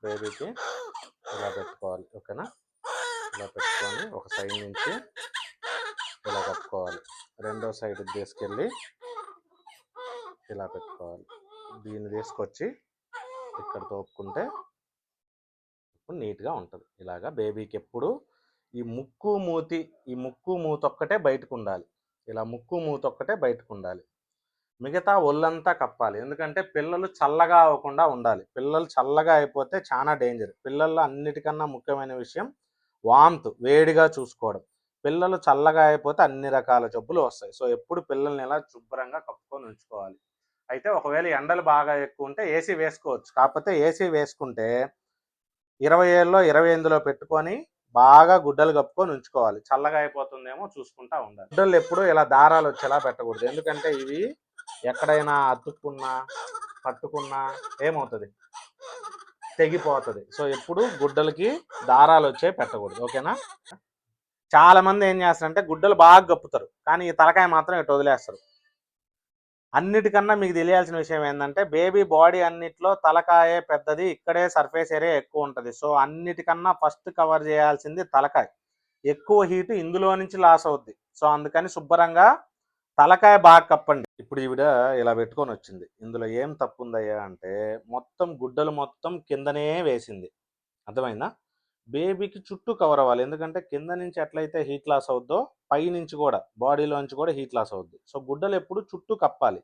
బేబీకి ఇలా పెట్టుకోవాలి. ఓకేనా? ఇలా పెట్టుకొని ఒక సైడ్ నుంచి ఇలా కట్టుకోవాలి. రెండో సైడ్ తీసుకెళ్ళి ఇలా పెట్టుకోవాలి. దీన్ని తీసుకొచ్చి ఇక్కడ తోపుకుంటే నీట్గా ఉంటుంది. ఇలాగా బేబీకి ఎప్పుడు ఈ ముక్కు మూతి ఒక్కటే బయటకు ఉండాలి. ఇలా ముక్కు మూతి ఒక్కటే బయటకు ఉండాలి. మిగతా ఒళ్ళంతా కప్పాలి. ఎందుకంటే పిల్లలు చల్లగా అవ్వకుండా ఉండాలి. పిల్లలు చల్లగా అయిపోతే చాలా డేంజర్. పిల్లల్లో అన్నిటికన్నా ముఖ్యమైన విషయం వామ్త్, వేడిగా చూసుకోవడం. పిల్లలు చల్లగా అయిపోతే అన్ని రకాల జబ్బులు వస్తాయి. సో ఎప్పుడు పిల్లల్ని ఇలా శుభ్రంగా కప్పుకొని ఉంచుకోవాలి. అయితే ఒకవేళ ఎండలు బాగా ఎక్కువ ఉంటే ఏసీ వేసుకోవచ్చు. కాకపోతే ఏసీ వేసుకుంటే 27లో 28లో పెట్టుకొని బాగా గుడ్డలు కప్పుకొని ఉంచుకోవాలి. చల్లగా అయిపోతుందేమో చూసుకుంటా ఉండాలి. గుడ్డలు ఎప్పుడు ఇలా దారాలు వచ్చేలా పెట్టకూడదు. ఎందుకంటే ఇవి ఎక్కడైనా అతుక్కున్నా పట్టుకున్నా ఏమవుతుంది, తెగిపోతుంది. సో ఎప్పుడు గుడ్డలకి దారాలు వచ్చే పెట్టకూడదు. ఓకేనా? చాలా మంది ఏం చేస్తారంటే గుడ్డలు బాగా కప్పుతారు, కానీ ఈ తలకాయ మాత్రం ఇటు వదిలేస్తారు. అన్నిటికన్నా మీకు తెలియాల్సిన విషయం ఏంటంటే బేబీ బాడీ అన్నిట్లో తలకాయే పెద్దది, ఇక్కడే సర్ఫేస్ ఏరియా ఎక్కువ ఉంటుంది. సో అన్నిటికన్నా ఫస్ట్ కవర్ చేయాల్సింది తలకాయ. ఎక్కువ హీట్ ఇందులో నుంచి లాస్ అవుద్ది. సో అందుకని శుభ్రంగా తలకాయ బాగా కప్పండి. ఇప్పుడు ఈవిడ ఇలా పెట్టుకొని వచ్చింది. ఇందులో ఏం తప్పు ఉందయ్యా అంటే మొత్తం గుడ్డలు మొత్తం కిందనే వేసింది. అర్థమైందా? బేబీకి చుట్టూ కవర్ అవ్వాలి. ఎందుకంటే కింద నుంచి ఎట్లయితే హీట్ లాస్ అవుద్దో పై నుంచి కూడా బాడీలోంచి కూడా హీట్ లాస్ అవుద్ది. సో గుడ్డలు ఎప్పుడు చుట్టూ కప్పాలి.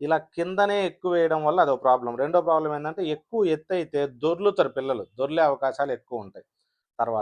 ఇలా కిందనే ఎక్కువ వేయడం వల్ల అదొక ప్రాబ్లం. రెండో ప్రాబ్లం ఏంటంటే ఎక్కువ ఎత్తు అయితే దొర్లుతారు పిల్లలు, దొర్లే అవకాశాలు ఎక్కువ ఉంటాయి. తర్వాత